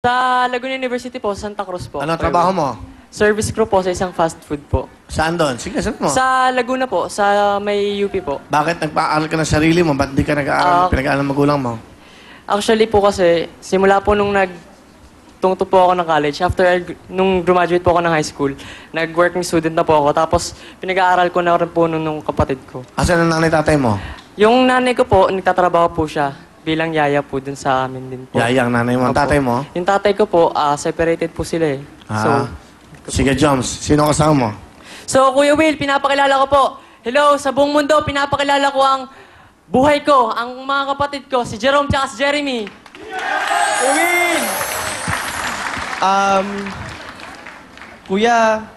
Sa Laguna University po, sa Santa Cruz po. Anong trabaho mo? Service crew po sa isang fast food po. Saan doon? Sige, sabi mo. Sa Laguna po, sa may UP po. Bakit nagpa-aaral ka ng sarili mo? Ba't di ka nag-aaral, pinag-aaral ng magulang mo? Actually po kasi, simula po nung tungto po ako ng college, nung graduate po ako ng high school, nag-working student na po ako. Tapos, pinag-aaral ko na rin po nung kapatid ko. Asan ang nanay tatay mo? Yung nanay ko po, nagtatrabaho po siya bilang yaya po dun sa amin din po. Yayang nanay mo. Ang Opo. tatay mo? Yung tatay ko po, separated po sila eh. Sige, Joms. Sino kasama mo? So, Kuya Will, pinapakilala ko po. Hello, sa buong mundo, pinapakilala ko ang buhay ko, ang mga kapatid ko, si Jerome tsaka si Jeremy. Will! Kuya,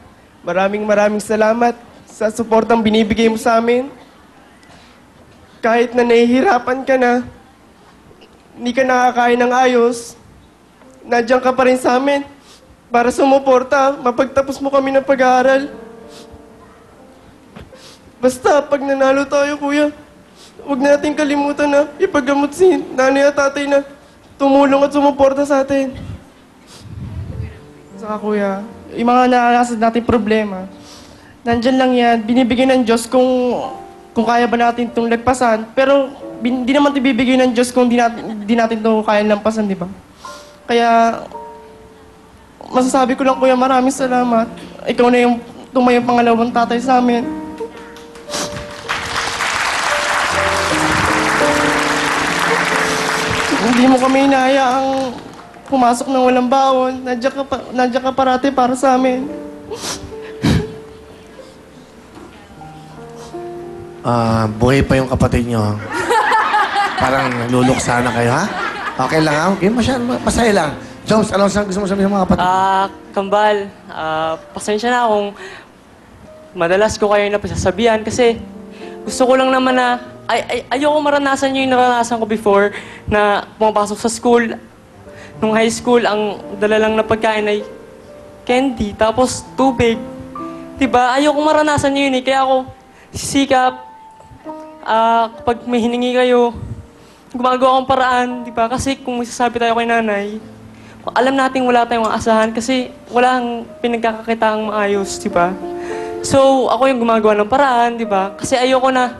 maraming salamat sa suportang binibigay mo sa amin. Kahit na nahihirapan ka na, hindi ka nakakain ng ayos, nandiyan ka pa rin sa amin para sumuporta, mapagtapos mo kami ng pag-aaral. Basta, pag nanalo tayo, kuya, huwag natin kalimutan na ipaggamot si nanay at tatay na tumulong at sumuporta sa atin. Saka, kuya, yung mga naranasan natin problema, nandyan lang yan, binibigyan ng Diyos kung kaya ba natin itong lagpasan, pero di naman ito bibigay ng Diyos kung di natin ito kaya lampasan, di ba? Kaya, masasabi ko lang, kuya, maraming salamat. Ikaw na yung tumayong pangalawang tatay sa amin. Hindi mo kami inahayaang pumasok ng walang baon. Nandiyan ka parati para sa amin. Buhay pa yung kapatid nyo. Parang nagluluksa na kayo, ha? Okay lang, ha? Okay, masaya lang. Joms, ano gusto mo sabihin sa mga kapatid? Kambal, pasensya na kung madalas ko kayo napasasabihan kasi gusto ko lang naman na ayoko maranasan yung naranasan ko before na pumapasok sa school. Nung high school, ang dala lang na pagkain ay candy, tapos tubig. Diba? Ayoko maranasan yun eh. Kaya ako sisikap. Kapag may hiningi kayo, gumagawa akong paraan, diba? Kasi kung masasabi tayo kay nanay, alam natin wala tayong aasahan kasi walang pinagkakakitaang maayos, diba? So, ako yung gumagawa ng paraan, diba? Kasi ayoko na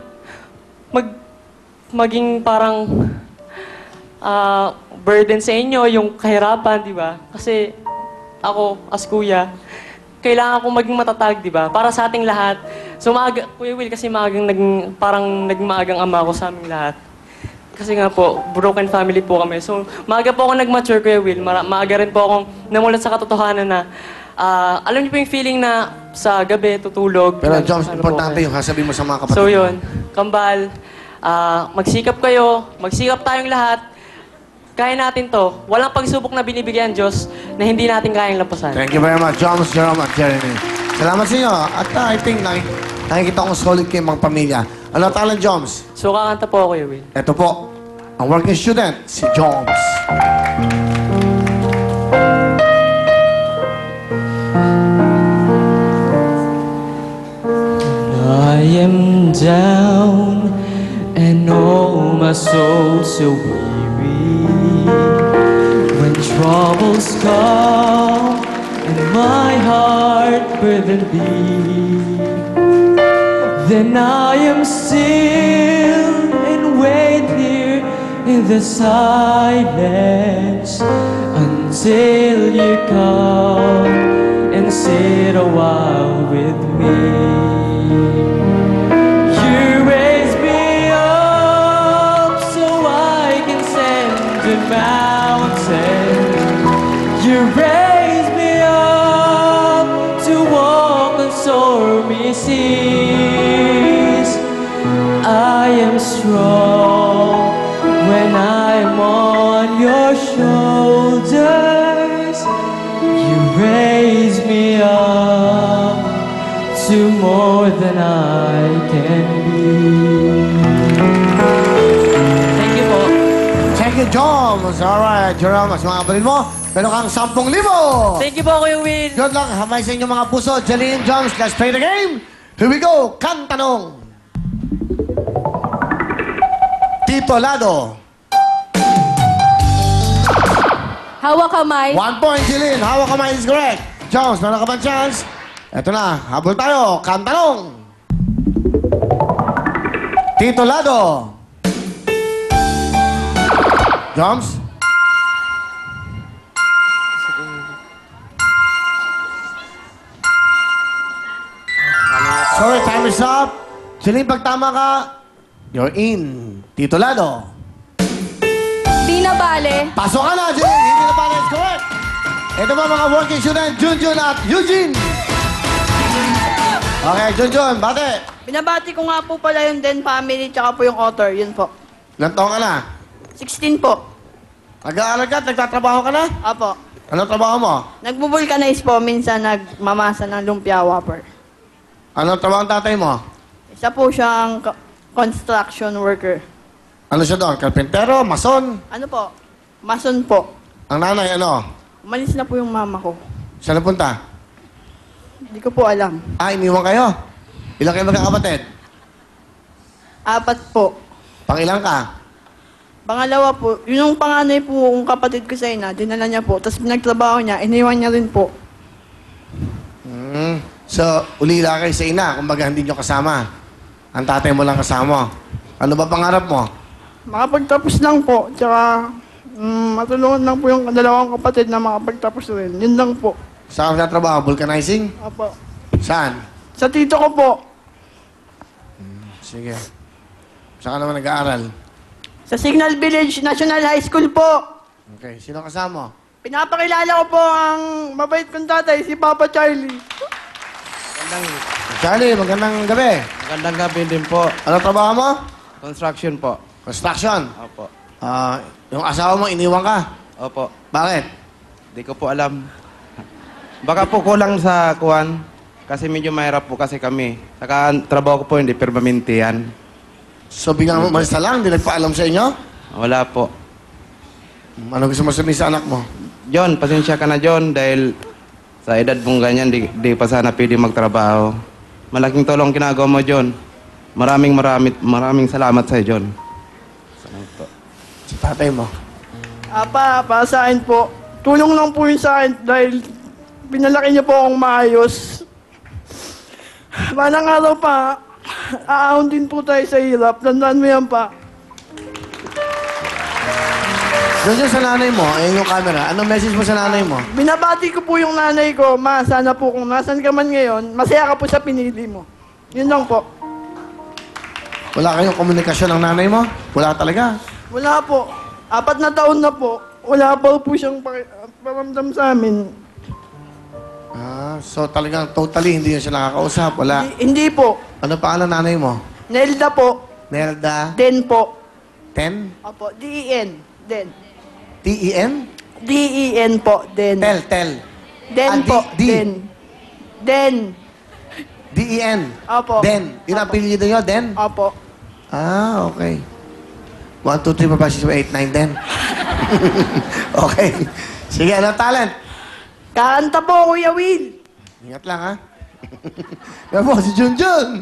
maging parang burden sa inyo, yung kahirapan, di ba? Kasi ako, as kuya, kailangan akong maging matatag, di ba? Para sa ating lahat. So, Kuya Will, kasi naging maagang ama ko sa aming lahat. Kasi nga po, broken family po kami. So, maaga po ako nag-mature, Kuya Will. Maaga rin po akong namulat sa katotohanan na alam niyo po yung feeling na sa gabi, tutulog. Pero, Joms, importante yung sasabihin mo sa mga kapatid. So, yun. Kambal, magsikap kayo, magsikap tayong lahat. Kaya natin to. Walang pagsubok na binibigyan Diyos na hindi natin kayang lampasan. Thank you very much, Joms, Jerome, at Jeremy. Salamat sa inyo. At I think nakikita kong solid kayong mga pamilya. Ano talent, Joms? So, kakanta po ako, Kuya Will. Ito po, ang working student, si Joms. I am down and all my soul so weary. When troubles come and my heart burden be, then I am still and wait here in the silence until you come and sit a while with me. You raise me up so I can send the mountain. You raise me up to walk on stormy seas. I am strong when I'm on your shoulders. You raise me up to more than I can be. Thank you po. Thank you, Joms. Alright, Jerome, sa mga kapatid mo, meron kang 10,000. Thank you po, Kuya Will. Good luck. Hamay sa inyong mga puso. Jaline, Joms, let's play the game. Here we go. Kantanong. Tito Lado. Hawak kamay. 1 point, Jeline. Hawak kamay is correct. Jones, meron ka bang chance? Eto na, habol tayo. Kantanong. Titulado. Jones? Sorry, time is up. Jeline, pag tama ka, you're in. Titulado. Di na bale. Pasok ka na, Jeline. Hindi na pala is correct. Ito ba mga working student, Junjun at Eugene? Okay, Junjun, bate. Binabati ko nga po pala yung Den family tsaka po yung author. Yun po. Ilang taon ka na? 16 po. Nag-aaral ka at nagtatrabaho ka na? Apo. Anong trabaho mo? Nagbubulkanize po. Minsan nagmamasa ng lumpia whopper. Anong trabaho ng tatay mo? Isa po siyang construction worker. Ano siya doon? Karpentero? Mason? Ano po? Mason po. Ang nanay, ano? Umalis na po yung mama ko. Saan napunta? Hindi ko po alam. Ah, iniwan kayo? Ilang kayo magkakapatid? 4 po. Pangilang ka? Pangalawa po, yun yung panganay po yung kapatid ko sa ina, dinala niya po. Tapos pinagtrabaho niya, iniwan niya rin po. So, ulila kayo sa ina, kumbaga hindi nyo kasama. Ang tatay mo lang kasama. Ano ba pangarap mo? Makapagtapos lang po. Tsaka matulungan lang po yung dalawang kapatid na makapagtapos rin. Yun lang po. Saan ka trabaho? Vulcanizing? Apo. Saan? Sa tito ko po. Sige. Saan ka naman nag-aaral? Sa Signal Village National High School po. Okay. Sino kasama? Pinapakilala ko po ang mabait kong tatay, si Papa Charlie. Charlie, magandang gabi. Magandang gabi din po. Ano trabaho mo? Construction po. Construction. Opo. Yung asawa mo, iniwan ka. Opo. Bakit? Di ko po alam. Baka po kulang sa kuwan. Kasi medyo mahirap po kasi kami. Saka ang trabaho ko po hindi permanente yan. So, biglang umalis na lang, hindi nagpaalam sa inyo? Wala po. Ano gusto mo sabihin sa anak mo? John, pasensya ka na John dahil sa edad mong ganyan, di pa sana pwede magtrabaho. Malaking tulong ginagawa mo, John. Maraming salamat sa'yo, John. Salamat po. Sa tatay mo. Para sa akin po, tulong lang po yun sa akin dahil pinalaki niyo po akong maayos. Manang araw pa, aahon din po tayo sa hirap. Tandaan mo yan pa. Doon sa nanay mo, ayun yung camera. Anong message mo sa nanay mo? Binabati ko po yung nanay ko, Ma, sana po kung nasan ka man ngayon, masaya ka po sa pinili mo. Yun lang po. Wala kayong komunikasyon ng nanay mo? Wala talaga? Wala po. 4 na taon na po. Wala pa po siyang paramdam sa amin. So talagang totally hindi niya siya nakakausap. Wala. Hindi po. Ano pangalan ng nanay mo? Nelda po. Nelda? Den po. Ten? Opo, D-E-N. Den. T-E-N? D-E-N po. Den. Tel. Den po. D. Den. Den. D-E-N? Opo. Den. Yun ang apelyido nyo, Den? Opo. Ah, okay. 1, 2, 3, 4, 5, 6, 7, 8, 9, 10. Okay. Sige, anong talent? Kanta po, Kuya Will. Ingat lang, ha? Yan po, si Junjun.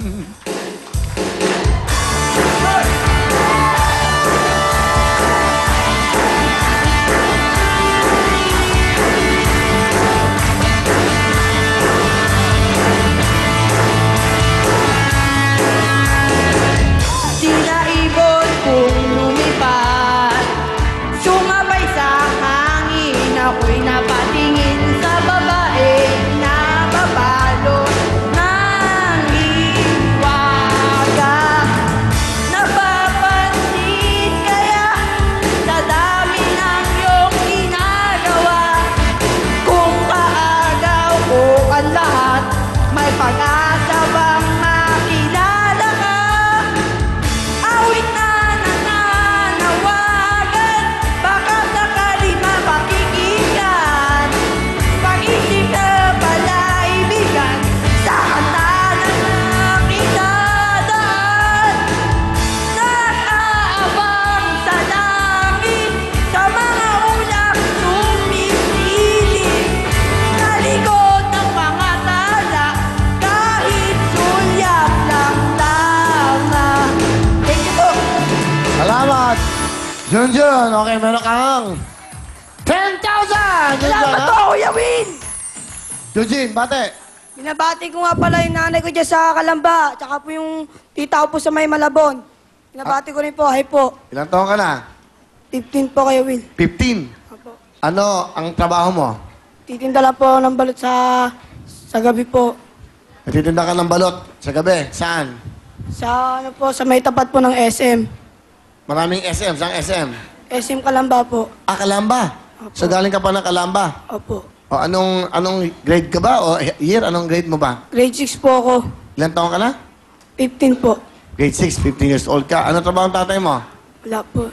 Di na ibon kung lumipad, sumabay sa hangin, ako'y napatingin sa babae na babalo ng hiwaga. Napapansin kaya sa dami ng iyong ginagawa, kung kaagaw ko ang lahat, may pag-asa bang makilala ka? Awit na nananawagan, baka sakali mapakikinggan. Pag-isip na palaibigan, sa kanta na nakitadaan. Nakaabang sa langit, sa mga ulap sumisilip. Sa likod ng mga tala, kahit sulyap lang tama. Thank you po. Salamat. Junjun, okay, meron kang 10,000 Good Salamat one, po, ha? Kuya Will! Eugene, bate. Binabati ko nga pala yung nanay ko dyan sa Kalamba, tsaka po yung tita ko po sa May Malabon. Binabati ko rin po, hi po. Ilang taon ka na? 15 po kayo, Will. 15. Opo. Ano ang trabaho mo? Titinda lang po ako ng balot sa gabi po. Nagtitinda ka ng balot sa gabi. Saan? Sa ano po, sa may tapat po ng SM. Maraming SM. Saan SM? SM Kalamba po. Ah, Kalamba. So galing ka pa ng Kalamba. Opo. O anong grade ka ba? O year, anong grade mo ba? Grade 6 po ako. Ilang taon ka na? 15 po. Grade 6, 15 years old ka. Ano trabaho ang tatay mo? Wala po.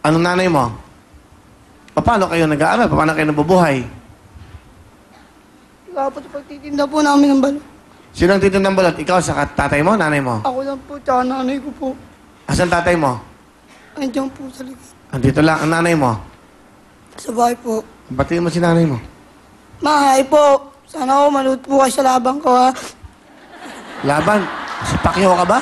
Anong nanay mo? Paano kayo nag-aaral? Paano kayo nabubuhay? Wala po sa pagtitinda po namin ng balot. Sino ang titindang balot? Ikaw sa tatay mo, nanay mo? Ako lang po, tsaka nanay ko po. Asan tatay mo? Andiyan po sa likod. Andito lang ang nanay mo. Sa bahay po. Batiin mo si nanay mo. Mahay po. Sana ako manood po kayo sa labang ko, ha? Laban. Si Pacquiao ka ba?